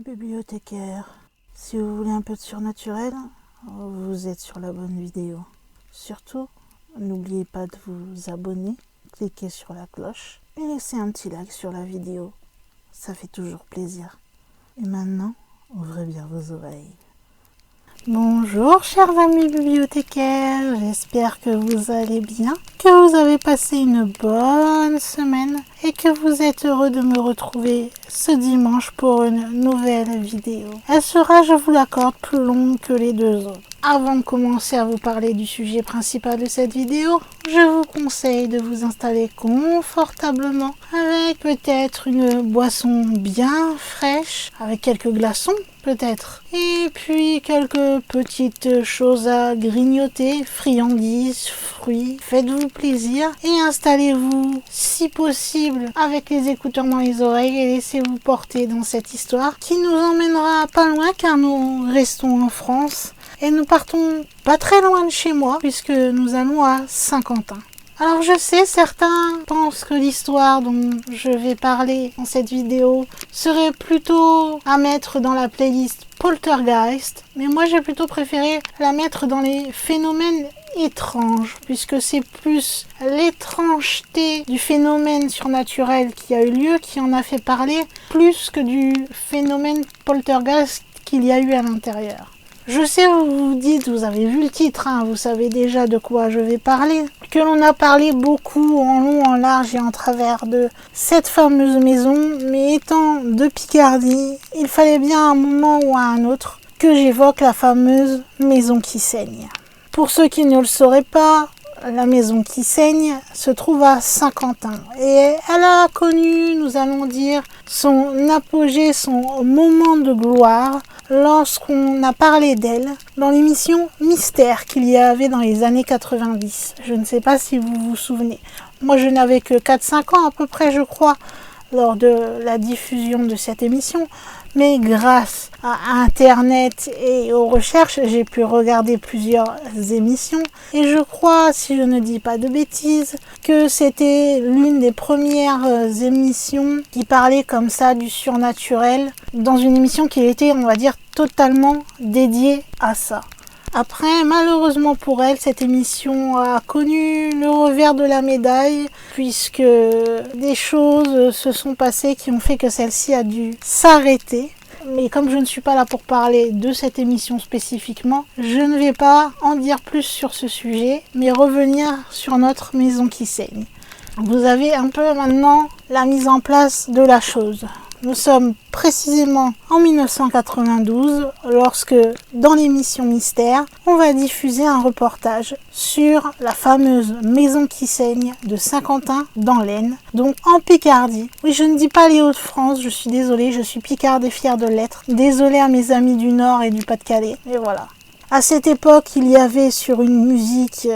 bibliothécaires, si vous voulez un peu de surnaturel, vous êtes sur la bonne vidéo. Surtout, n'oubliez pas de vous abonner, cliquez sur la cloche et laissez un petit like sur la vidéo. Ça fait toujours plaisir. Et maintenant, ouvrez bien vos oreilles. Bonjour chers amis bibliothécaires, j'espère que vous allez bien, que vous avez passé une bonne semaine et que vous êtes heureux de me retrouver ce dimanche pour une nouvelle vidéo. Elle sera, je vous l'accorde, plus longue que les deux autres. Avant de commencer à vous parler du sujet principal de cette vidéo, je vous conseille de vous installer confortablement avec peut-être une boisson bien fraîche, avec quelques glaçons peut-être, et puis quelques petites choses à grignoter, friandises, fruits. Faites-vous plaisir et installez-vous si possible avec les écouteurs dans les oreilles et laissez-vous porter dans cette histoire qui nous emmènera pas loin car nous restons en France. Et nous partons pas très loin de chez moi puisque nous allons à Saint-Quentin. Alors je sais, certains pensent que l'histoire dont je vais parler dans cette vidéo serait plutôt à mettre dans la playlist Poltergeist, mais moi j'ai plutôt préféré la mettre dans les phénomènes étranges, puisque c'est plus l'étrangeté du phénomène surnaturel qui a eu lieu qui en a fait parler, plus que du phénomène Poltergeist qu'il y a eu à l'intérieur. Je sais, vous vous dites, vous avez vu le titre, vous savez déjà de quoi je vais parler, que l'on a parlé beaucoup en long, en large et en travers de cette fameuse maison, mais étant de Picardie, il fallait bien à un moment ou à un autre que j'évoque la fameuse maison qui saigne. Pour ceux qui ne le sauraient pas, la maison qui saigne se trouve à Saint-Quentin et elle a connu, nous allons dire, son apogée, son moment de gloire lorsqu'on a parlé d'elle dans l'émission Mystère qu'il y avait dans les années 90. Je ne sais pas si vous vous souvenez. Moi, je n'avais que 4-5 ans à peu près, je crois, lors de la diffusion de cette émission. Mais grâce à Internet et aux recherches, j'ai pu regarder plusieurs émissions. Et je crois, si je ne dis pas de bêtises, que c'était l'une des premières émissions qui parlait comme ça du surnaturel, dans une émission qui était, on va dire, totalement dédiée à ça. Après, malheureusement pour elle, cette émission a connu le revers de la médaille puisque des choses se sont passées qui ont fait que celle-ci a dû s'arrêter. Mais comme je ne suis pas là pour parler de cette émission spécifiquement, je ne vais pas en dire plus sur ce sujet, mais revenir sur notre maison qui saigne. Vous avez un peu maintenant la mise en place de la chose. Nous sommes précisément en 1992 lorsque, dans l'émission Mystère, on va diffuser un reportage sur la fameuse maison qui saigne de Saint-Quentin dans l'Aisne, donc en Picardie. Oui, je ne dis pas les Hauts-de-France, je suis désolée, je suis picarde et fière de l'être. Désolée à mes amis du Nord et du Pas-de-Calais, et voilà. À cette époque, il y avait sur une musique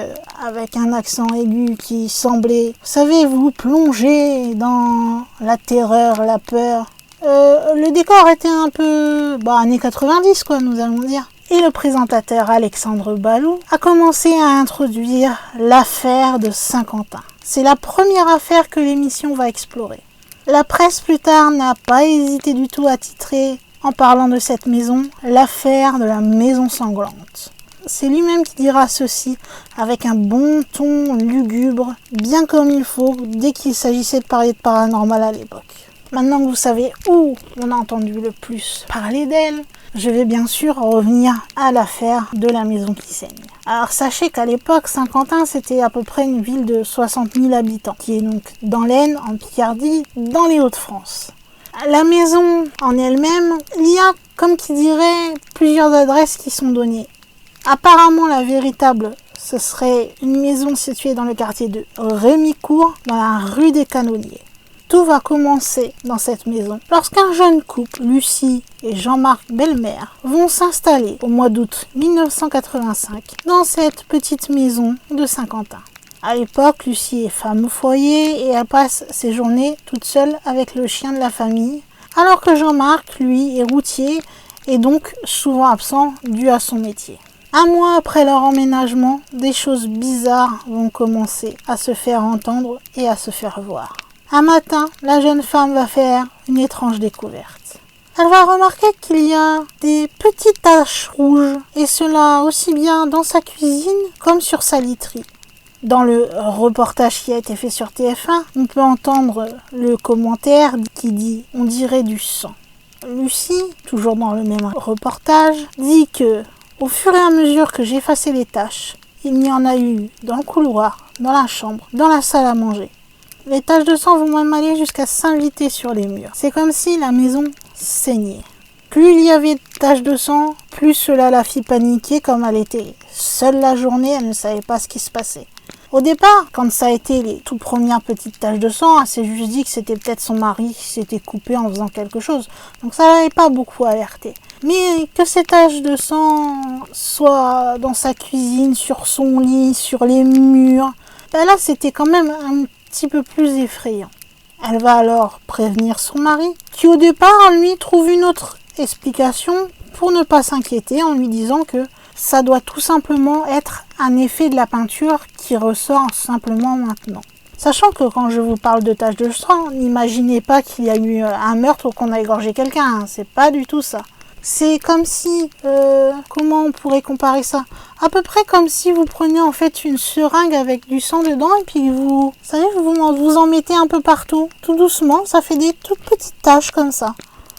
avec un accent aigu qui semblait, savez-vous, plonger dans la terreur, la peur. Le décor était un peu, années 90 quoi, nous allons dire. Et le présentateur Alexandre Balou a commencé à introduire l'affaire de Saint-Quentin. C'est la première affaire que l'émission va explorer. La presse plus tard n'a pas hésité du tout à titrer, en parlant de cette maison, l'affaire de la maison sanglante. C'est lui-même qui dira ceci avec un bon ton lugubre, bien comme il faut, dès qu'il s'agissait de parler de paranormal à l'époque. Maintenant que vous savez où on a entendu le plus parler d'elle, je vais bien sûr revenir à l'affaire de la maison qui saigne. Alors sachez qu'à l'époque, Saint-Quentin, c'était à peu près une ville de 60 000 habitants, qui est donc dans l'Aisne, en Picardie, dans les Hauts-de-France. La maison en elle-même, il y a, comme qui dirait, plusieurs adresses qui sont données. Apparemment, la véritable, ce serait une maison située dans le quartier de Rémicourt, dans la rue des Canonniers. Tout va commencer dans cette maison lorsqu'un jeune couple, Lucie et Jean-Marc Belmer, vont s'installer au mois d'août 1985 dans cette petite maison de Saint-Quentin. À l'époque, Lucie est femme au foyer et elle passe ses journées toute seule avec le chien de la famille, alors que Jean-Marc, lui, est routier et donc souvent absent dû à son métier. Un mois après leur emménagement, des choses bizarres vont commencer à se faire entendre et à se faire voir. Un matin, la jeune femme va faire une étrange découverte. elle va remarquer qu'il y a des petites taches rouges, et cela aussi bien dans sa cuisine comme sur sa literie. Dans le reportage qui a été fait sur TF1, on peut entendre le commentaire qui dit « on dirait du sang ». Lucie, toujours dans le même reportage, dit que au fur et à mesure que j'effaçais les taches, il y en a eu dans le couloir, dans la chambre, dans la salle à manger. Les taches de sang vont même aller jusqu'à s'inviter sur les murs. C'est comme si la maison saignait. Plus il y avait de taches de sang, plus cela la fit paniquer, comme elle était seule la journée, elle ne savait pas ce qui se passait. Au départ, quand ça a été les tout premières petites taches de sang, elle s'est juste dit que c'était peut-être son mari qui s'était coupé en faisant quelque chose. Donc ça l'avait pas beaucoup alerté. Mais que ces taches de sang soient dans sa cuisine, sur son lit, sur les murs, ben là c'était quand même un petit peu plus effrayant. Elle va alors prévenir son mari, qui au départ lui trouve une autre explication pour ne pas s'inquiéter en lui disant que ça doit tout simplement être un effet de la peinture qui ressort simplement maintenant. Sachant que quand je vous parle de taches de sang, n'imaginez pas qu'il y a eu un meurtre ou qu'on a égorgé quelqu'un, hein, c'est pas du tout ça. C'est comme si, comment on pourrait comparer ça? À peu près comme si vous preniez en fait une seringue avec du sang dedans et puis vous savez, vous en mettez un peu partout, tout doucement, ça fait des toutes petites taches comme ça.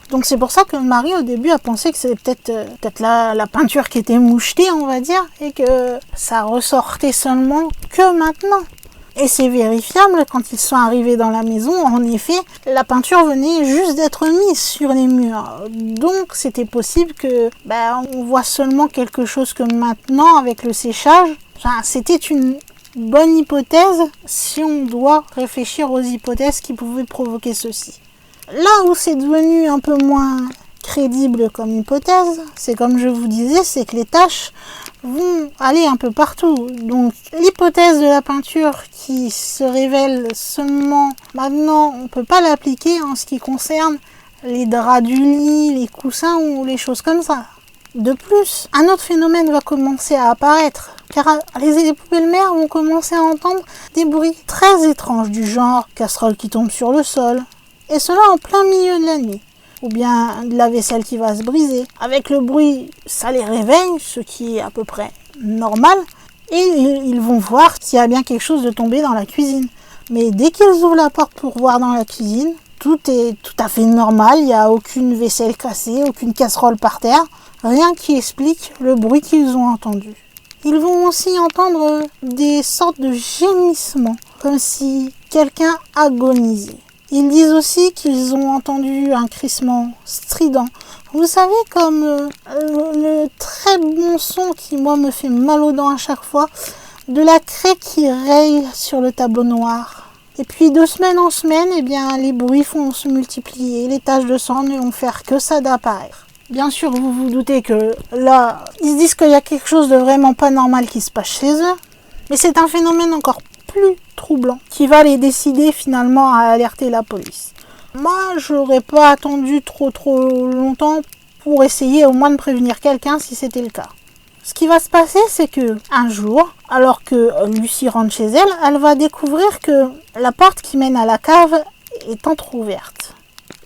Donc c'est pour ça que Marie au début a pensé que c'était peut-être la peinture qui était mouchetée, on va dire, et que ça ressortait seulement que maintenant. Et c'est vérifiable, quand ils sont arrivés dans la maison, en effet, la peinture venait juste d'être mise sur les murs. Donc c'était possible que on voit seulement quelque chose que maintenant avec le séchage. Enfin, c'était une bonne hypothèse si on doit réfléchir aux hypothèses qui pouvaient provoquer ceci. Là où c'est devenu un peu moins crédible comme hypothèse, c'est comme je vous disais, c'est que les taches vont aller un peu partout. Donc l'hypothèse de la peinture qui se révèle seulement maintenant, on ne peut pas l'appliquer en ce qui concerne les draps du lit, les coussins ou les choses comme ça. De plus, un autre phénomène va commencer à apparaître, car les poubelles mères vont commencer à entendre des bruits très étranges du genre casserole qui tombe sur le sol, et cela en plein milieu de la nuit. Ou bien de la vaisselle qui va se briser. Avec le bruit, ça les réveille, ce qui est à peu près normal, et ils vont voir s'il y a bien quelque chose de tombé dans la cuisine. Mais dès qu'ils ouvrent la porte pour voir dans la cuisine, tout est tout à fait normal, il n'y a aucune vaisselle cassée, aucune casserole par terre, rien qui explique le bruit qu'ils ont entendu. Ils vont aussi entendre des sortes de gémissements, comme si quelqu'un agonisait. Ils disent aussi qu'ils ont entendu un crissement strident. Vous savez, comme le très bon son qui, moi, me fait mal aux dents à chaque fois, de la craie qui raye sur le tableau noir. Et puis, de semaine en semaine, les bruits vont se multiplier. Les taches de sang ne vont faire que ça d'apparaître. Bien sûr, vous vous doutez que là, ils se disent qu'il y a quelque chose de vraiment pas normal qui se passe chez eux. Mais c'est un phénomène encore plus troublant qui va les décider finalement à alerter la police. Moi, je n'aurais pas attendu trop longtemps pour essayer au moins de prévenir quelqu'un si c'était le cas. Ce qui va se passer, c'est que un jour, alors que Lucie rentre chez elle, elle va découvrir que la porte qui mène à la cave est entrouverte.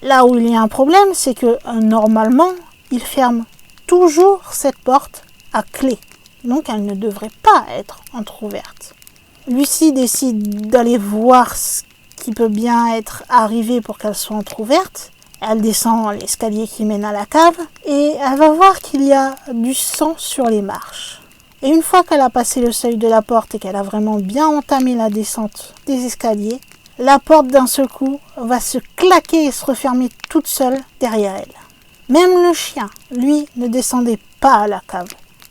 Là où il y a un problème, c'est que normalement, il ferme toujours cette porte à clé. Donc elle ne devrait pas être entrouverte. Lucie décide d'aller voir ce qui peut bien être arrivé pour qu'elle soit entrouverte. Elle descend l'escalier qui mène à la cave et elle va voir qu'il y a du sang sur les marches. Et une fois qu'elle a passé le seuil de la porte et qu'elle a vraiment bien entamé la descente des escaliers, la porte d'un seul coup va se claquer et se refermer toute seule derrière elle. Même le chien, lui, ne descendait pas à la cave.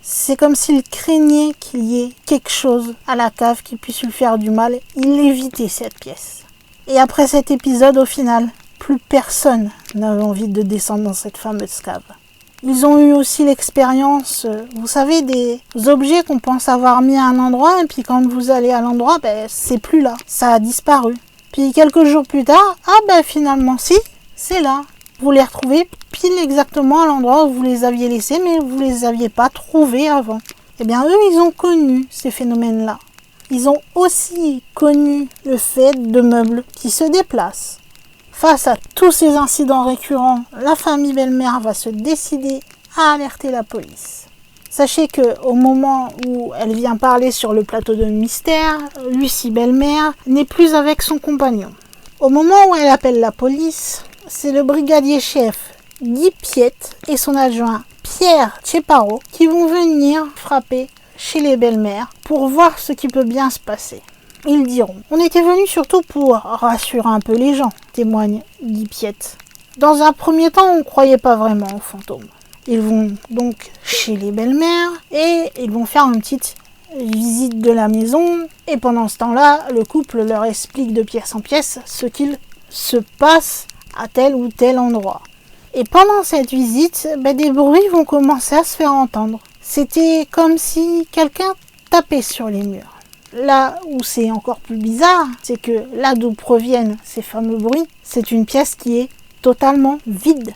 C'est comme s'il craignait qu'il y ait quelque chose à la cave qui puisse lui faire du mal. Il évitait cette pièce. Et après cet épisode, au final, plus personne n'avait envie de descendre dans cette fameuse cave. Ils ont eu aussi l'expérience, vous savez, des objets qu'on pense avoir mis à un endroit et puis quand vous allez à l'endroit, c'est plus là. Ça a disparu. Puis quelques jours plus tard, finalement si, c'est là. Vous les retrouvez pile exactement à l'endroit où vous les aviez laissés, mais vous les aviez pas trouvés avant. Eh bien, eux, ils ont connu ces phénomènes-là. Ils ont aussi connu le fait de meubles qui se déplacent. Face à tous ces incidents récurrents, la famille Bellemare va se décider à alerter la police. Sachez qu'au moment où elle vient parler sur le plateau de Mystère, Lucie Bellemare n'est plus avec son compagnon. Au moment où elle appelle la police, c'est le brigadier chef Guy Piette et son adjoint Pierre Tcheparo qui vont venir frapper chez les Bellemare pour voir ce qui peut bien se passer. Ils diront « On était venus surtout pour rassurer un peu les gens », témoigne Guy Piette. Dans un premier temps, on ne croyait pas vraiment aux fantômes. Ils vont donc chez les Bellemare et ils vont faire une petite visite de la maison. Et pendant ce temps-là, le couple leur explique de pièce en pièce ce qu'il se passe à tel ou tel endroit. Et pendant cette visite, des bruits vont commencer à se faire entendre. C'était comme si quelqu'un tapait sur les murs. Là où c'est encore plus bizarre, c'est que là d'où proviennent ces fameux bruits, c'est une pièce qui est totalement vide.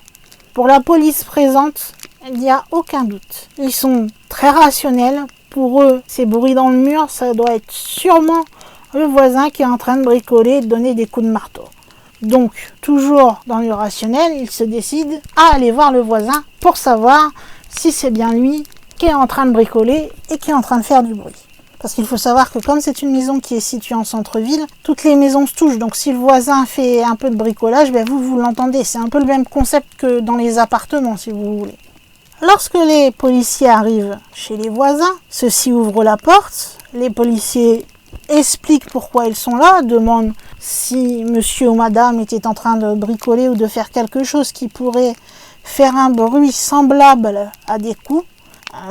Pour la police présente, il n'y a aucun doute. Ils sont très rationnels. Pour eux, ces bruits dans le mur, ça doit être sûrement le voisin qui est en train de bricoler et de donner des coups de marteau. Donc, toujours dans le rationnel, ils se décident à aller voir le voisin pour savoir si c'est bien lui qui est en train de bricoler et qui est en train de faire du bruit. Parce qu'il faut savoir que comme c'est une maison qui est située en centre-ville, toutes les maisons se touchent. Donc si le voisin fait un peu de bricolage, vous l'entendez. C'est un peu le même concept que dans les appartements, si vous voulez. Lorsque les policiers arrivent chez les voisins, ceux-ci ouvrent la porte. Les policiers expliquent pourquoi ils sont là, demandent si monsieur ou madame était en train de bricoler ou de faire quelque chose qui pourrait faire un bruit semblable à des coups.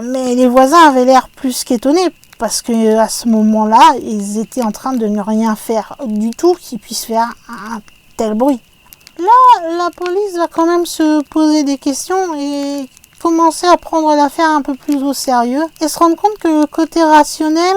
Mais les voisins avaient l'air plus qu'étonnés. Parce qu'à ce moment-là, ils étaient en train de ne rien faire du tout qui puisse faire un tel bruit. Là, la police va quand même se poser des questions et commencer à prendre l'affaire un peu plus au sérieux et se rendre compte que côté rationnel,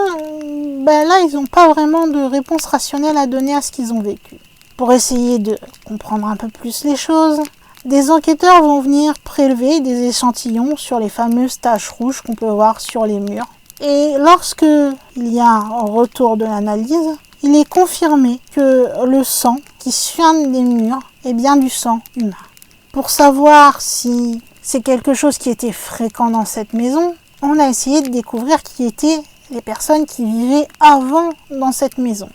là, ils n'ont pas vraiment de réponse rationnelle à donner à ce qu'ils ont vécu. Pour essayer de comprendre un peu plus les choses, des enquêteurs vont venir prélever des échantillons sur les fameuses taches rouges qu'on peut voir sur les murs. Et lorsque il y a un retour de l'analyse, il est confirmé que le sang qui suinte des murs est bien du sang humain. Pour savoir si c'est quelque chose qui était fréquent dans cette maison, on a essayé de découvrir qui étaient les personnes qui vivaient avant dans cette maison.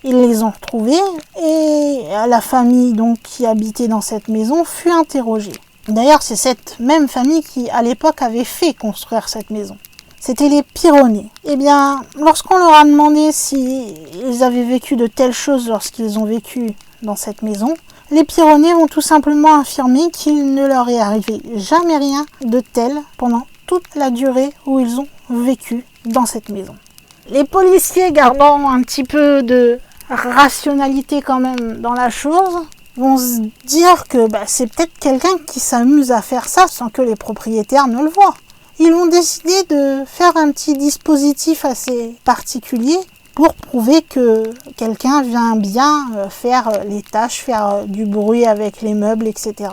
Ils les ont retrouvés et la famille donc qui habitait dans cette maison fut interrogée. D'ailleurs, c'est cette même famille qui, à l'époque, avait fait construire cette maison. C'était les Pironnet. Eh bien, lorsqu'on leur a demandé s'ils avaient vécu de telles choses lorsqu'ils ont vécu dans cette maison, les Pironnet vont tout simplement affirmer qu'il ne leur est arrivé jamais rien de tel pendant toute la durée où ils ont vécu dans cette maison. Les policiers, gardant un petit peu de rationalité quand même dans la chose, vont se dire que c'est peut-être quelqu'un qui s'amuse à faire ça sans que les propriétaires ne le voient. Ils vont décider de faire un petit dispositif assez particulier pour prouver que quelqu'un vient bien faire les tâches, faire du bruit avec les meubles, etc.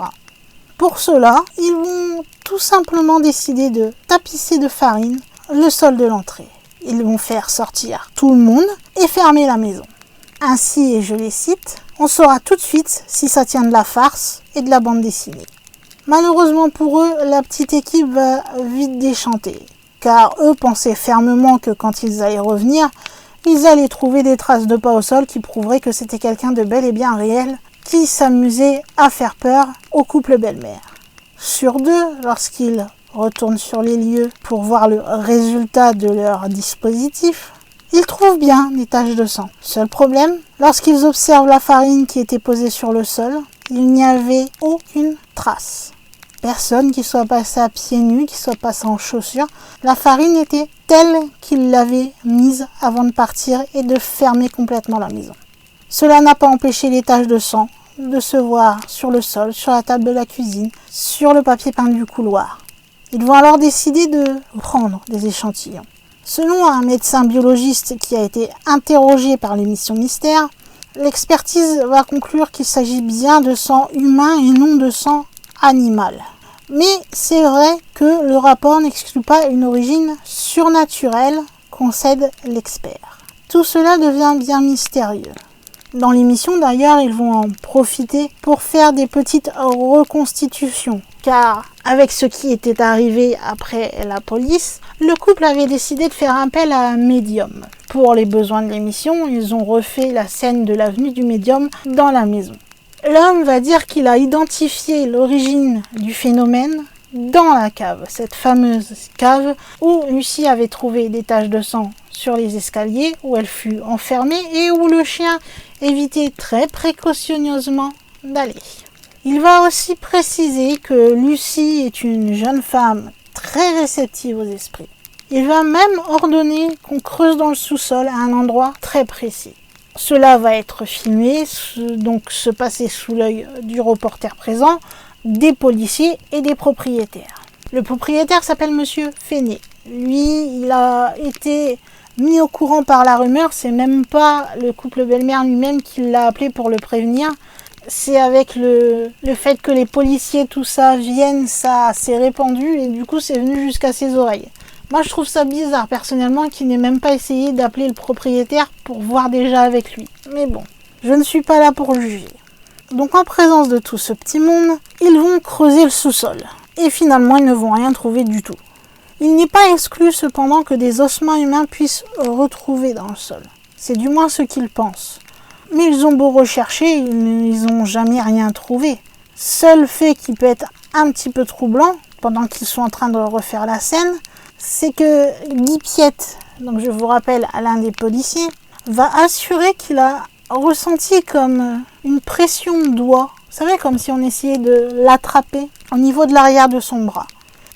Pour cela, ils vont tout simplement décider de tapisser de farine le sol de l'entrée. Ils vont faire sortir tout le monde et fermer la maison. Ainsi, et je les cite, on saura tout de suite si ça tient de la farce et de la bande dessinée. Malheureusement pour eux, la petite équipe va vite déchanter, car eux pensaient fermement que quand ils allaient revenir, ils allaient trouver des traces de pas au sol qui prouveraient que c'était quelqu'un de bel et bien réel qui s'amusait à faire peur au couple Bellemare. Sur deux, lorsqu'ils retournent sur les lieux pour voir le résultat de leur dispositif, ils trouvent bien des taches de sang. Seul problème, lorsqu'ils observent la farine qui était posée sur le sol, il n'y avait aucune trace. Personne qui soit passé à pieds nus, qui soit passé en chaussures. La farine était telle qu'ils l'avaient mise avant de partir et de fermer complètement la maison. Cela n'a pas empêché les taches de sang de se voir sur le sol, sur la table de la cuisine, sur le papier peint du couloir. Ils vont alors décider de prendre des échantillons. Selon un médecin biologiste qui a été interrogé par l'émission Mystère, l'expertise va conclure qu'il s'agit bien de sang humain et non de sang animal. Mais c'est vrai que le rapport n'exclut pas une origine surnaturelle, concède l'expert. Tout cela devient bien mystérieux. Dans l'émission d'ailleurs, ils vont en profiter pour faire des petites reconstitutions. Car avec ce qui était arrivé après la police, le couple avait décidé de faire appel à un médium. Pour les besoins de l'émission, ils ont refait la scène de la venue du médium dans la maison. L'homme va dire qu'il a identifié l'origine du phénomène dans la cave, cette fameuse cave où Lucie avait trouvé des taches de sang sur les escaliers, où elle fut enfermée et où le chien évitait très précautionneusement d'aller. Il va aussi préciser que Lucie est une jeune femme très réceptive aux esprits. Il va même ordonner qu'on creuse dans le sous-sol à un endroit très précis. Cela va être filmé, donc se passer sous l'œil du reporter présent, des policiers et des propriétaires. Le propriétaire s'appelle Monsieur Fenet. Lui, il a été mis au courant par la rumeur, c'est même pas le couple belle-mère lui-même qui l'a appelé pour le prévenir. C'est avec le fait que les policiers, tout ça, viennent, ça s'est répandu et du coup c'est venu jusqu'à ses oreilles. Moi je trouve ça bizarre personnellement qu'il n'ait même pas essayé d'appeler le propriétaire pour voir déjà avec lui. Mais bon, je ne suis pas là pour juger. Donc en présence de tout ce petit monde, ils vont creuser le sous-sol. Et finalement ils ne vont rien trouver du tout. Il n'est pas exclu cependant que des ossements humains puissent retrouver dans le sol. C'est du moins ce qu'ils pensent. Mais ils ont beau rechercher, ils n'ont jamais rien trouvé. Seul fait qui peut être un petit peu troublant, pendant qu'ils sont en train de refaire la scène, c'est que Guy Piette, donc je vous rappelle l'un des policiers, va assurer qu'il a ressenti comme une pression de doigt. Vous savez, comme si on essayait de l'attraper au niveau de l'arrière de son bras.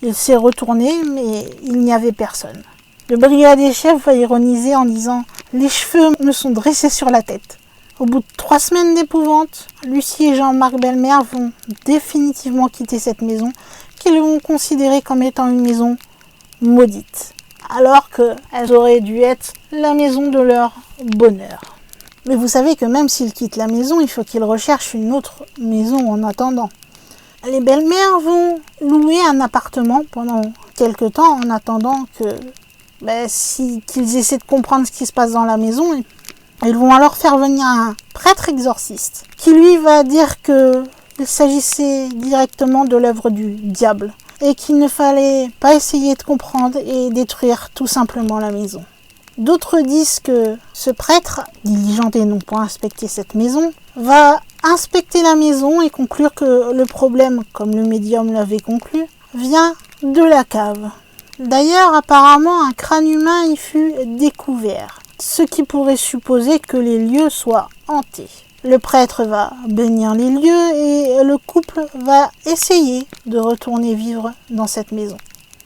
Il s'est retourné, mais il n'y avait personne. Le brigadier chef va ironiser en disant « Les cheveux me sont dressés sur la tête ». Au bout de 3 semaines d'épouvante, Lucie et Jean-Marc Bellemare vont définitivement quitter cette maison, qu'ils vont considérer comme étant une maison maudite, alors qu'elle aurait dû être la maison de leur bonheur. Mais vous savez que même s'ils quittent la maison, il faut qu'ils recherchent une autre maison en attendant. Les belles-mères vont louer un appartement pendant quelque temps en attendant qu'ils essaient de comprendre ce qui se passe dans la maison. Ils vont alors faire venir un prêtre exorciste qui lui va dire qu'il s'agissait directement de l'œuvre du diable et qu'il ne fallait pas essayer de comprendre et détruire tout simplement la maison. D'autres disent que ce prêtre, diligenté non pour inspecter cette maison, va inspecter la maison et conclure que le problème, comme le médium l'avait conclu, vient de la cave. D'ailleurs, apparemment, un crâne humain y fut découvert, ce qui pourrait supposer que les lieux soient hantés. Le prêtre va bénir les lieux et le couple va essayer de retourner vivre dans cette maison.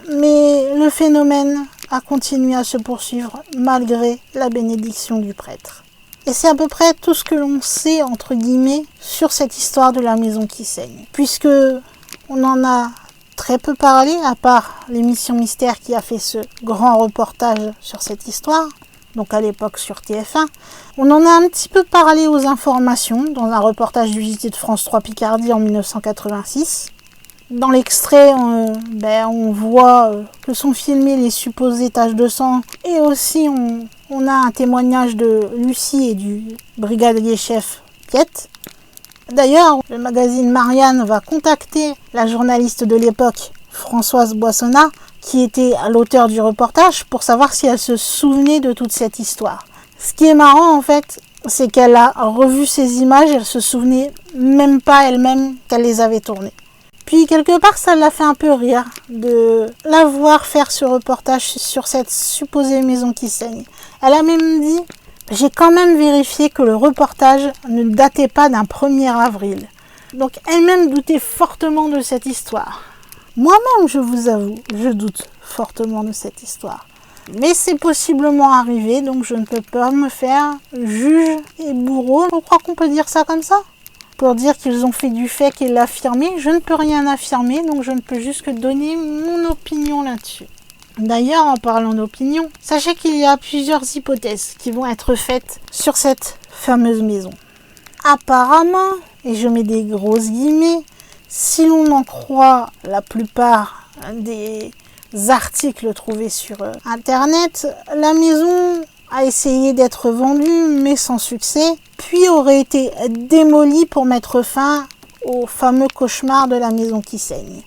Mais le phénomène a continué à se poursuivre malgré la bénédiction du prêtre. Et c'est à peu près tout ce que l'on sait, entre guillemets, sur cette histoire de la maison qui saigne. Puisque on en a très peu parlé, à part l'émission Mystère qui a fait ce grand reportage sur cette histoire, donc à l'époque sur TF1. On en a un petit peu parlé aux informations, dans un reportage du JT de France 3 Picardie en 1986. Dans l'extrait, on voit que sont filmées les supposées taches de sang et aussi on a un témoignage de Lucie et du brigadier chef Piette. D'ailleurs, le magazine Marianne va contacter la journaliste de l'époque, Françoise Boissonnat, qui était à l'auteur du reportage, pour savoir si elle se souvenait de toute cette histoire. Ce qui est marrant en fait, c'est qu'elle a revu ces images, elle se souvenait même pas elle-même qu'elle les avait tournées. Puis quelque part, ça l'a fait un peu rire de la voir faire ce reportage sur cette supposée maison qui saigne. Elle a même dit « J'ai quand même vérifié que le reportage ne datait pas d'un 1er avril. » Donc elle-même doutait fortement de cette histoire. Moi-même, je vous avoue, je doute fortement de cette histoire. Mais c'est possiblement arrivé, donc je ne peux pas me faire juge et bourreau. Je crois qu'on peut dire ça comme ça. Pour dire qu'ils ont fait du fake et l'affirmer, je ne peux rien affirmer, donc je ne peux juste que donner mon opinion là-dessus. D'ailleurs, en parlant d'opinion, sachez qu'il y a plusieurs hypothèses qui vont être faites sur cette fameuse maison. Apparemment, et je mets des grosses guillemets, si l'on en croit la plupart des articles trouvés sur Internet, la maison a essayé d'être vendue, mais sans succès. puis auraient été démolis pour mettre fin au fameux cauchemar de la maison qui saigne.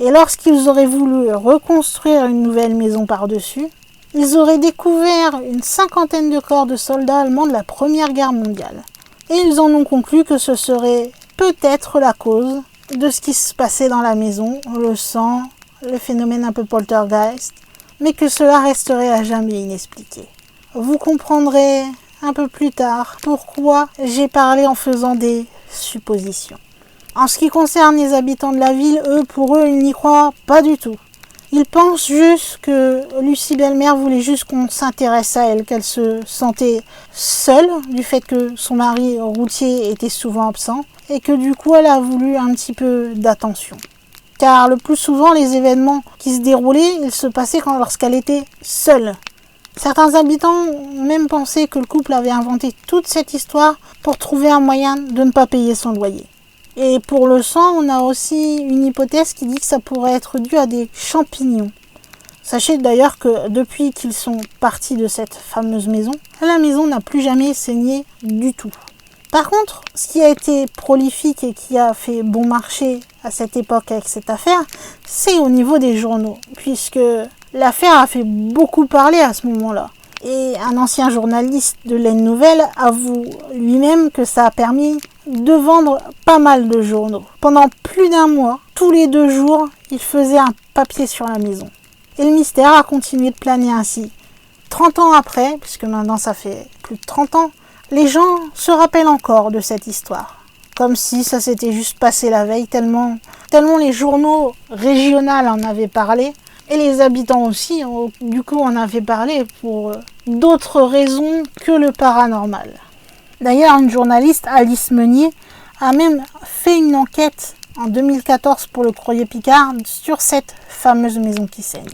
Et lorsqu'ils auraient voulu reconstruire une nouvelle maison par-dessus, ils auraient découvert une 50aine de corps de soldats allemands de la Première Guerre mondiale. Et ils en ont conclu que ce serait peut-être la cause de ce qui se passait dans la maison, le sang, le phénomène un peu poltergeist, mais que cela resterait à jamais inexpliqué. Vous comprendrez un peu plus tard pourquoi j'ai parlé en faisant des suppositions. En ce qui concerne les habitants de la ville, pour eux, ils n'y croient pas du tout. Ils pensent juste que Lucie Bellmer voulait juste qu'on s'intéresse à elle, qu'elle se sentait seule du fait que son mari routier était souvent absent et que du coup elle a voulu un petit peu d'attention. Car le plus souvent les événements qui se déroulaient, ils se passaient lorsqu'elle était seule. Certains habitants ont même pensé que le couple avait inventé toute cette histoire pour trouver un moyen de ne pas payer son loyer. Et pour le sang, on a aussi une hypothèse qui dit que ça pourrait être dû à des champignons. Sachez d'ailleurs que depuis qu'ils sont partis de cette fameuse maison, la maison n'a plus jamais saigné du tout. Par contre, ce qui a été prolifique et qui a fait bon marché à cette époque avec cette affaire, c'est au niveau des journaux, puisque l'affaire a fait beaucoup parler à ce moment-là. Et un ancien journaliste de l'Aisne Nouvelle avoue lui-même que ça a permis de vendre pas mal de journaux. Pendant plus d'un mois, tous les 2 jours, il faisait un papier sur la maison. Et le mystère a continué de planer ainsi. 30 ans après, puisque maintenant ça fait plus de 30 ans, les gens se rappellent encore de cette histoire. Comme si ça s'était juste passé la veille, tellement les journaux régionaux en avaient parlé. Et les habitants aussi, du coup, en avaient parlé pour d'autres raisons que le paranormal. D'ailleurs, une journaliste, Alice Meunier, a même fait une enquête en 2014 pour le Courrier Picard sur cette fameuse maison qui saigne.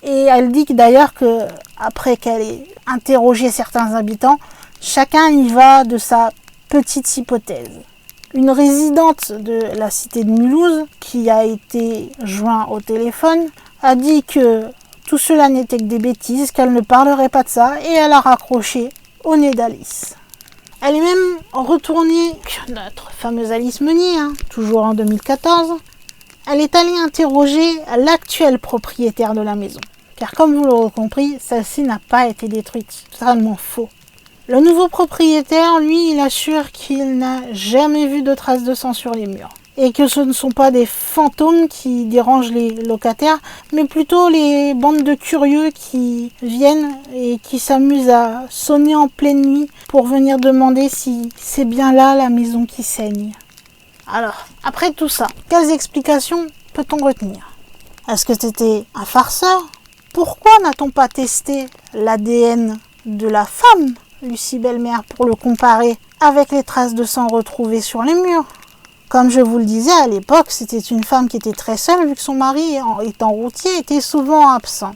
Et elle dit d'ailleurs que après qu'elle ait interrogé certains habitants, chacun y va de sa petite hypothèse. Une résidente de la cité de Mulhouse, qui a été jointe au téléphone, a dit que tout cela n'était que des bêtises, qu'elle ne parlerait pas de ça, et elle a raccroché au nez d'Alice. Elle est même retournée, notre fameuse Alice Meunier, toujours en 2014, elle est allée interroger l'actuel propriétaire de la maison. Car comme vous l'aurez compris, celle-ci n'a pas été détruite. C'est totalement faux. Le nouveau propriétaire, lui, il assure qu'il n'a jamais vu de traces de sang sur les murs. Et que ce ne sont pas des fantômes qui dérangent les locataires, mais plutôt les bandes de curieux qui viennent et qui s'amusent à sonner en pleine nuit pour venir demander si c'est bien là la maison qui saigne. Alors, après tout ça, quelles explications peut-on retenir? Est-ce que c'était un farceur? Pourquoi n'a-t-on pas testé l'ADN de la femme, Lucie Bellmer, pour le comparer avec les traces de sang retrouvées sur les murs? Comme je vous le disais, à l'époque, c'était une femme qui était très seule, vu que son mari, étant routier, était souvent absent.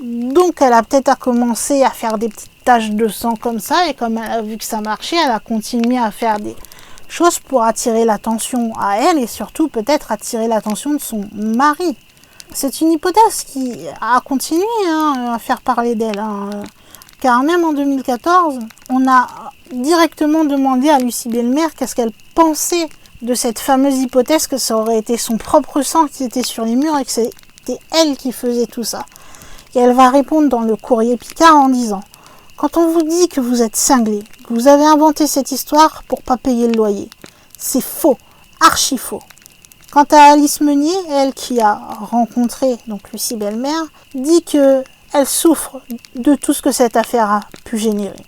Donc elle a peut-être commencé à faire des petites taches de sang comme ça, et comme elle a vu que ça marchait, elle a continué à faire des choses pour attirer l'attention à elle, et surtout peut-être attirer l'attention de son mari. C'est une hypothèse qui a continué à faire parler d'elle. Car même en 2014, on a directement demandé à Lucie Bellmer qu'est-ce qu'elle pensait de cette fameuse hypothèse que ça aurait été son propre sang qui était sur les murs et que c'était elle qui faisait tout ça. Et elle va répondre dans le Courrier Picard en disant « Quand on vous dit que vous êtes cinglé, que vous avez inventé cette histoire pour pas payer le loyer, c'est faux, archi faux. » Quant à Alice Meunier, elle qui a rencontré donc Lucie Bellmer, dit que elle souffre de tout ce que cette affaire a pu générer.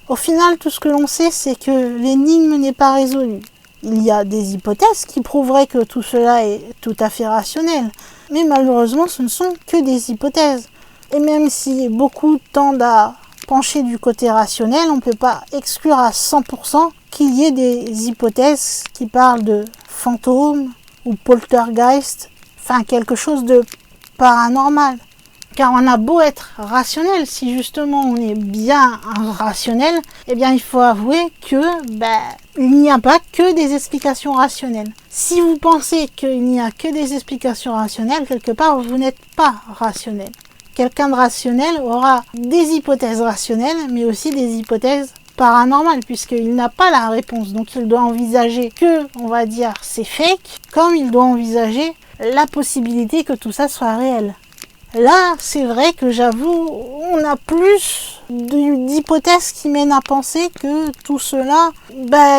Au final, tout ce que l'on sait, c'est que l'énigme n'est pas résolue. Il y a des hypothèses qui prouveraient que tout cela est tout à fait rationnel. Mais malheureusement, ce ne sont que des hypothèses. Et même si beaucoup tendent à pencher du côté rationnel, on ne peut pas exclure à 100% qu'il y ait des hypothèses qui parlent de fantômes ou poltergeist, enfin quelque chose de paranormal. Car on a beau être rationnel, si justement on est bien rationnel, eh bien il faut avouer que il n'y a pas que des explications rationnelles. Si vous pensez qu'il n'y a que des explications rationnelles, quelque part vous n'êtes pas rationnel. Quelqu'un de rationnel aura des hypothèses rationnelles, mais aussi des hypothèses paranormal, puisqu'il n'a pas la réponse. Donc il doit envisager que, on va dire, c'est fake, comme il doit envisager la possibilité que tout ça soit réel. Là, c'est vrai que j'avoue, on a plus d'hypothèses qui mènent à penser que tout cela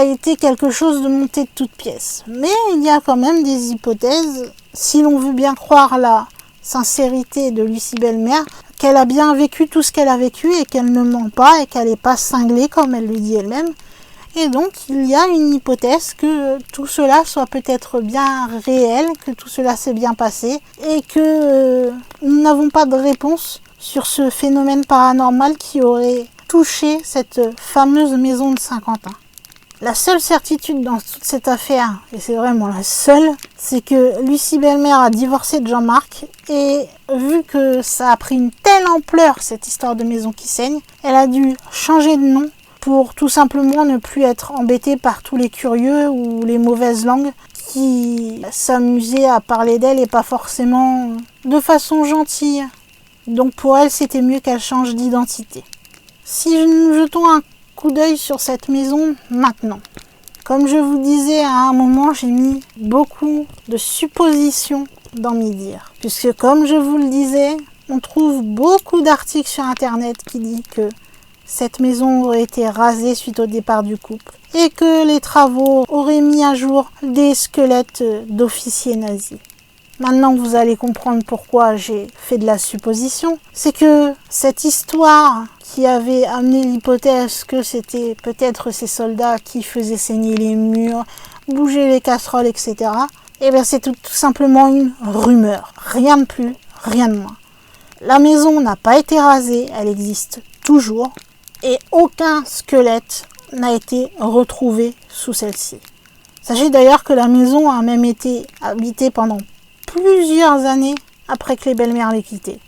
était quelque chose de monté de toutes pièces. Mais il y a quand même des hypothèses, si l'on veut bien croire la sincérité de Lucie Bellmer, qu'elle a bien vécu tout ce qu'elle a vécu et qu'elle ne ment pas et qu'elle n'est pas cinglée comme elle le dit elle-même. Et donc, il y a une hypothèse que tout cela soit peut-être bien réel, que tout cela s'est bien passé, et que nous n'avons pas de réponse sur ce phénomène paranormal qui aurait touché cette fameuse maison de Saint-Quentin. La seule certitude dans toute cette affaire, et c'est vraiment la seule, c'est que Lucie Bellmer a divorcé de Jean-Marc, et vu que ça a pris une telle ampleur, cette histoire de maison qui saigne, elle a dû changer de nom pour tout simplement ne plus être embêtée par tous les curieux ou les mauvaises langues qui s'amusaient à parler d'elle et pas forcément de façon gentille. Donc pour elle, c'était mieux qu'elle change d'identité. Si nous jetons un coup d'œil sur cette maison maintenant, comme je vous disais, à un moment, j'ai mis beaucoup de suppositions dans mes dires. Puisque comme je vous le disais, on trouve beaucoup d'articles sur Internet qui disent que cette maison aurait été rasée suite au départ du couple et que les travaux auraient mis à jour des squelettes d'officiers nazis. Maintenant, vous allez comprendre pourquoi j'ai fait de la supposition. C'est que cette histoire qui avait amené l'hypothèse que c'était peut-être ces soldats qui faisaient saigner les murs, bouger les casseroles, etc. Eh bien, c'est tout simplement une rumeur. Rien de plus, rien de moins. La maison n'a pas été rasée, elle existe toujours. Et aucun squelette n'a été retrouvé sous celle-ci. Sachez d'ailleurs que la maison a même été habitée pendant plusieurs années après que les Bellmer l'aient quittée.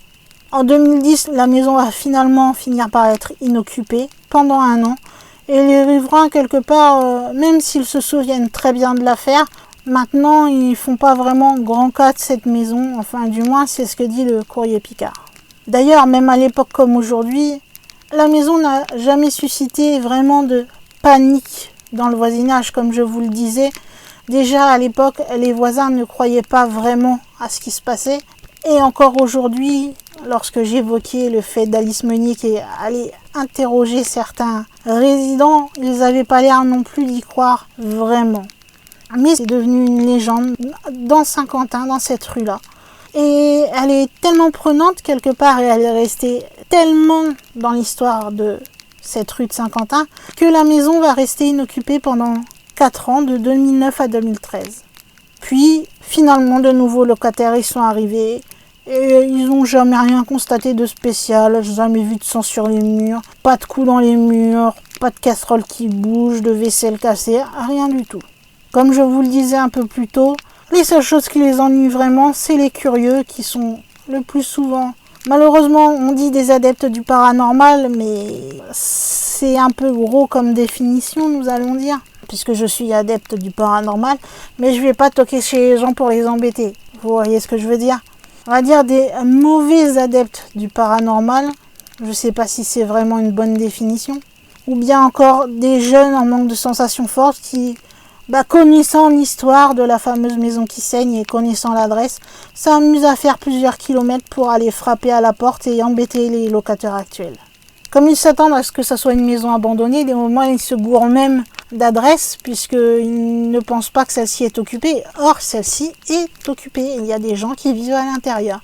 En 2010, la maison va finalement finir par être inoccupée pendant 1 an. Et les riverains, quelque part, même s'ils se souviennent très bien de l'affaire, maintenant ils font pas vraiment grand cas de cette maison. Enfin, du moins, c'est ce que dit le Courrier Picard. D'ailleurs, même à l'époque comme aujourd'hui, la maison n'a jamais suscité vraiment de panique dans le voisinage, comme je vous le disais. Déjà à l'époque, les voisins ne croyaient pas vraiment à ce qui se passait. Et encore aujourd'hui, lorsque j'évoquais le fait d'Alice Meunier qui est allée interroger certains résidents, ils n'avaient pas l'air non plus d'y croire vraiment. Mais c'est devenu une légende dans Saint-Quentin, dans cette rue-là. Et elle est tellement prenante quelque part et elle est restée tellement dans l'histoire de cette rue de Saint-Quentin que la maison va rester inoccupée pendant 4 ans, de 2009 à 2013. Puis finalement de nouveaux locataires y sont arrivés et ils n'ont jamais rien constaté de spécial, jamais vu de sang sur les murs, pas de coups dans les murs, pas de casserole qui bouge, de vaisselle cassée, rien du tout. Comme je vous le disais un peu plus tôt, les seules choses qui les ennuient vraiment, c'est les curieux qui sont le plus souvent... Malheureusement, on dit des adeptes du paranormal, mais c'est un peu gros comme définition, nous allons dire, puisque je suis adepte du paranormal, mais je vais pas toquer chez les gens pour les embêter. Vous voyez ce que je veux dire? On va dire des mauvais adeptes du paranormal, je sais pas si c'est vraiment une bonne définition, ou bien encore des jeunes en manque de sensations fortes qui... connaissant l'histoire de la fameuse maison qui saigne et connaissant l'adresse, s'amusent à faire plusieurs kilomètres pour aller frapper à la porte et embêter les locataires actuels. Comme ils s'attendent à ce que ça soit une maison abandonnée, des moments ils se gourrent même d'adresse puisqu'ils ne pensent pas que celle-ci est occupée. Or, celle-ci est occupée. Il y a des gens qui vivent à l'intérieur.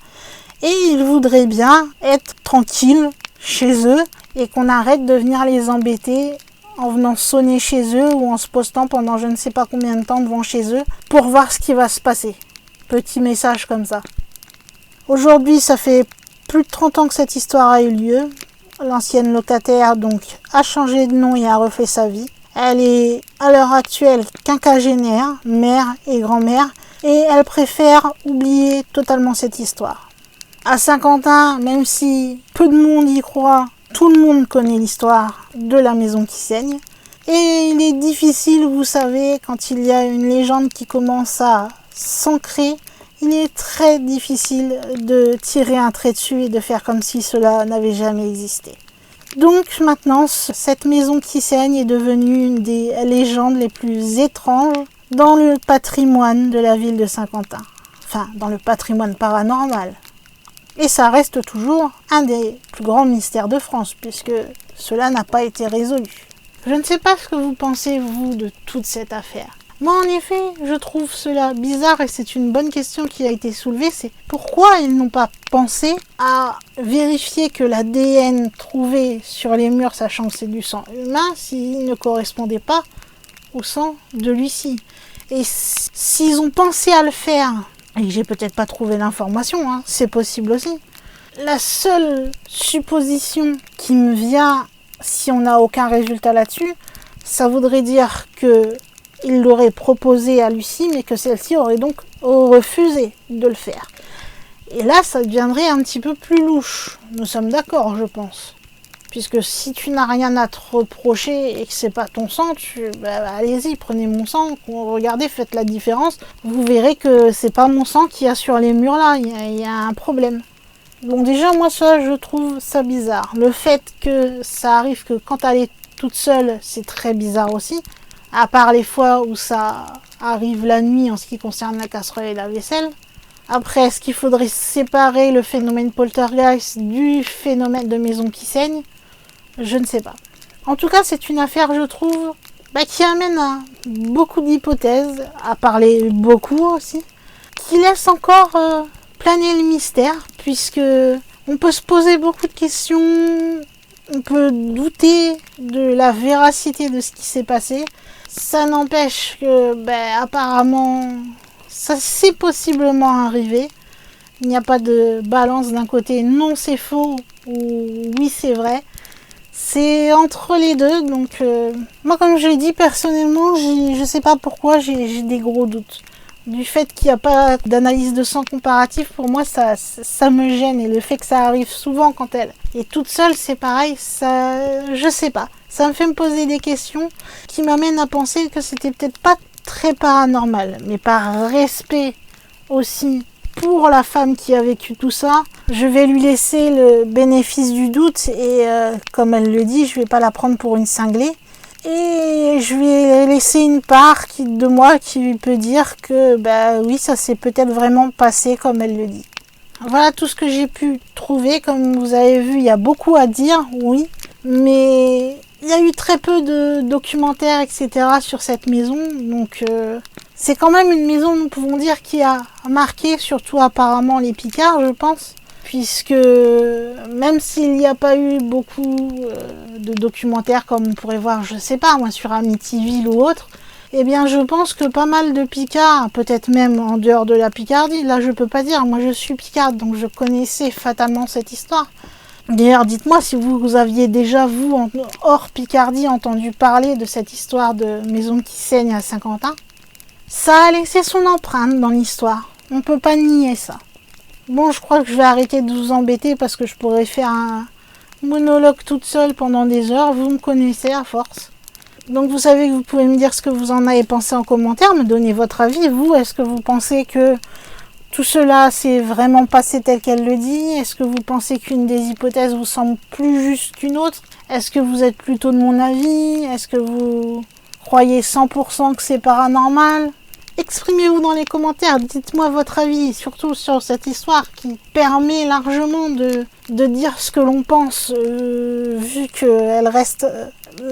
Et ils voudraient bien être tranquilles chez eux et qu'on arrête de venir les embêter en venant sonner chez eux ou en se postant pendant je ne sais pas combien de temps devant chez eux pour voir ce qui va se passer. Petit message comme ça. Aujourd'hui, ça fait plus de 30 ans que cette histoire a eu lieu. L'ancienne locataire donc a changé de nom et a refait sa vie. Elle est à l'heure actuelle quinquagénaire, mère et grand-mère, et elle préfère oublier totalement cette histoire. À Saint-Quentin, même si peu de monde y croit, tout le monde connaît l'histoire de la maison qui saigne. Et il est difficile, vous savez, quand il y a une légende qui commence à s'ancrer, il est très difficile de tirer un trait dessus et de faire comme si cela n'avait jamais existé. Donc maintenant, cette maison qui saigne est devenue une des légendes les plus étranges dans le patrimoine de la ville de Saint-Quentin. Enfin, dans le patrimoine paranormal. Et ça reste toujours un des plus grands mystères de France, puisque cela n'a pas été résolu. Je ne sais pas ce que vous pensez, vous, de toute cette affaire. Moi, en effet, je trouve cela bizarre et c'est une bonne question qui a été soulevée, c'est pourquoi ils n'ont pas pensé à vérifier que l'ADN trouvé sur les murs, sachant que c'est du sang humain, s'il ne correspondait pas au sang de Lucie. Et s'ils ont pensé à le faire, et j'ai peut-être pas trouvé l'information, hein, c'est possible aussi. La seule supposition qui me vient, si on n'a aucun résultat là-dessus, ça voudrait dire que il l'aurait proposé à Lucie, mais que celle-ci aurait donc refusé de le faire. Et là, ça deviendrait un petit peu plus louche. Nous sommes d'accord, je pense. Puisque si tu n'as rien à te reprocher et que c'est pas ton sang, allez-y, prenez mon sang, regardez, faites la différence. Vous verrez que c'est pas mon sang qu'il y a sur les murs là, il y a un problème. Bon, déjà, moi, ça, je trouve ça bizarre. Le fait que ça arrive que quand elle est toute seule, c'est très bizarre aussi. À part les fois où ça arrive la nuit en ce qui concerne la casserole et la vaisselle. Après, est-ce qu'il faudrait séparer le phénomène poltergeist du phénomène de maison qui saigne ? Je ne sais pas. En tout cas, c'est une affaire, je trouve, qui amène à beaucoup d'hypothèses, à parler beaucoup aussi, qui laisse encore planer le mystère, puisque on peut se poser beaucoup de questions, on peut douter de la véracité de ce qui s'est passé. Ça n'empêche que, apparemment, ça s'est possiblement arrivé. Il n'y a pas de balance d'un côté, non c'est faux, ou oui c'est vrai. C'est entre les deux, donc moi comme je l'ai dit personnellement, je sais pas pourquoi j'ai des gros doutes. Du fait qu'il n'y a pas d'analyse de sang comparatif, pour moi ça me gêne, et le fait que ça arrive souvent quand elle est toute seule, c'est pareil, ça, je sais pas. Ça me fait me poser des questions qui m'amènent à penser que c'était peut-être pas très paranormal, mais par respect aussi pour la femme qui a vécu tout ça, je vais lui laisser le bénéfice du doute et comme elle le dit, je vais pas la prendre pour une cinglée et je vais laisser une part de moi qui lui peut dire que oui, ça s'est peut-être vraiment passé comme elle le dit. Voilà tout ce que j'ai pu trouver. Comme vous avez vu, il y a beaucoup à dire, oui, mais il y a eu très peu de documentaires, etc. sur cette maison, donc c'est quand même une maison, nous pouvons dire, qui a marqué, surtout apparemment les Picards, je pense, puisque même s'il n'y a pas eu beaucoup de documentaires comme on pourrait voir, je sais pas, moi, sur Amityville ou autre, eh bien je pense que pas mal de Picards, peut-être même en dehors de la Picardie, là je peux pas dire, moi je suis Picarde, donc je connaissais fatalement cette histoire. D'ailleurs, dites-moi si vous aviez déjà, vous, hors Picardie, entendu parler de cette histoire de maison qui saigne à Saint-Quentin. Ça a laissé son empreinte dans l'histoire. On ne peut pas nier ça. Bon, je crois que je vais arrêter de vous embêter parce que je pourrais faire un monologue toute seule pendant des heures. Vous me connaissez à force. Donc vous savez que vous pouvez me dire ce que vous en avez pensé en commentaire, me donner votre avis. Vous, est-ce que vous pensez que tout cela s'est vraiment passé tel qu'elle le dit? Est-ce que vous pensez qu'une des hypothèses vous semble plus juste qu'une autre? Est-ce que vous êtes plutôt de mon avis? Est-ce que vous croyez 100% que c'est paranormal? Exprimez-vous dans les commentaires, dites-moi votre avis, surtout sur cette histoire qui permet largement de dire ce que l'on pense, vu qu'elle reste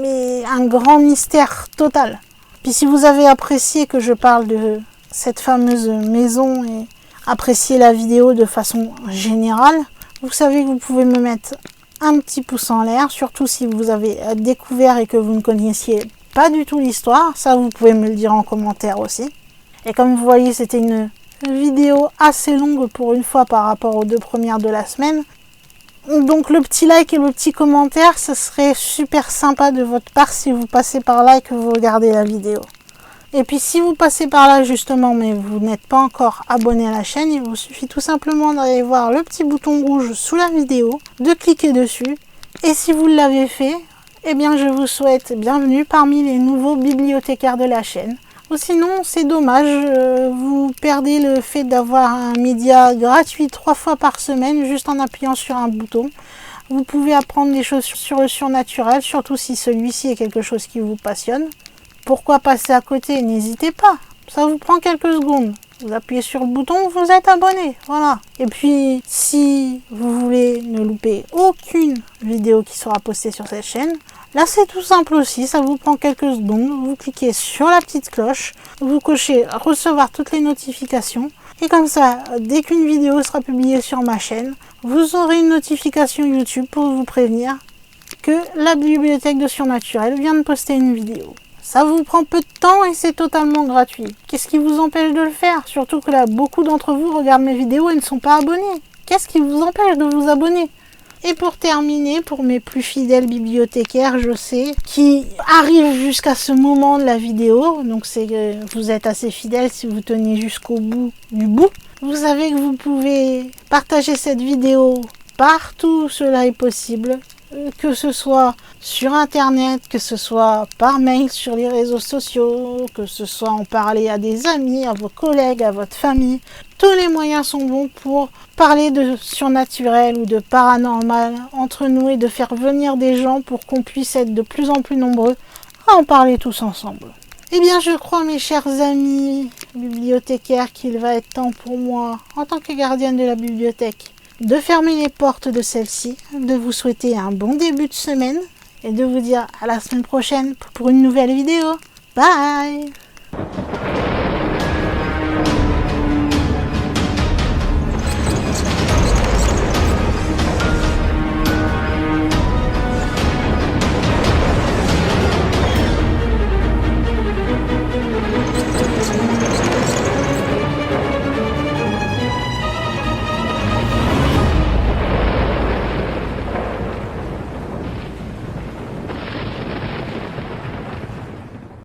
mais un grand mystère total. Puis si vous avez apprécié que je parle de cette fameuse maison et apprécié la vidéo de façon générale, vous savez que vous pouvez me mettre un petit pouce en l'air, surtout si vous avez découvert et que vous ne connaissiez pas du tout l'histoire, ça vous pouvez me le dire en commentaire aussi. Et comme vous voyez, c'était une vidéo assez longue pour une fois par rapport aux 2 premières de la semaine. Donc le petit like et le petit commentaire, ce serait super sympa de votre part si vous passez par là et que vous regardez la vidéo. Et puis si vous passez par là justement, mais vous n'êtes pas encore abonné à la chaîne, il vous suffit tout simplement d'aller voir le petit bouton rouge sous la vidéo, de cliquer dessus. Et si vous l'avez fait, eh bien je vous souhaite bienvenue parmi les nouveaux bibliothécaires de la chaîne. Ou sinon, c'est dommage, vous perdez le fait d'avoir un média gratuit 3 fois par semaine juste en appuyant sur un bouton. Vous pouvez apprendre des choses sur le surnaturel, surtout si celui-ci est quelque chose qui vous passionne. Pourquoi passer à côté? N'hésitez pas. Ça vous prend quelques secondes. Vous appuyez sur le bouton, vous êtes abonné. Voilà. Et puis, si vous voulez ne louper aucune vidéo qui sera postée sur cette chaîne, là c'est tout simple aussi. Ça vous prend quelques secondes. Vous cliquez sur la petite cloche. Vous cochez recevoir toutes les notifications. Et comme ça, dès qu'une vidéo sera publiée sur ma chaîne, vous aurez une notification YouTube pour vous prévenir que la bibliothèque de Surnaturel vient de poster une vidéo. Ça vous prend peu de temps et c'est totalement gratuit. Qu'est-ce qui vous empêche de le faire? Surtout que là, beaucoup d'entre vous regardent mes vidéos et ne sont pas abonnés. Qu'est-ce qui vous empêche de vous abonner? Et pour terminer, pour mes plus fidèles bibliothécaires, je sais, qui arrivent jusqu'à ce moment de la vidéo, donc c'est que vous êtes assez fidèles si vous tenez jusqu'au bout du bout, vous savez que vous pouvez partager cette vidéo partout où cela est possible, que ce soit sur internet, que ce soit par mail sur les réseaux sociaux, que ce soit en parler à des amis, à vos collègues, à votre famille. Tous les moyens sont bons pour parler de surnaturel ou de paranormal entre nous et de faire venir des gens pour qu'on puisse être de plus en plus nombreux à en parler tous ensemble. Eh bien, je crois, mes chers amis bibliothécaires, qu'il va être temps pour moi, en tant que gardienne de la bibliothèque, de fermer les portes de celle-ci, de vous souhaiter un bon début de semaine et de vous dire à la semaine prochaine pour une nouvelle vidéo. Bye!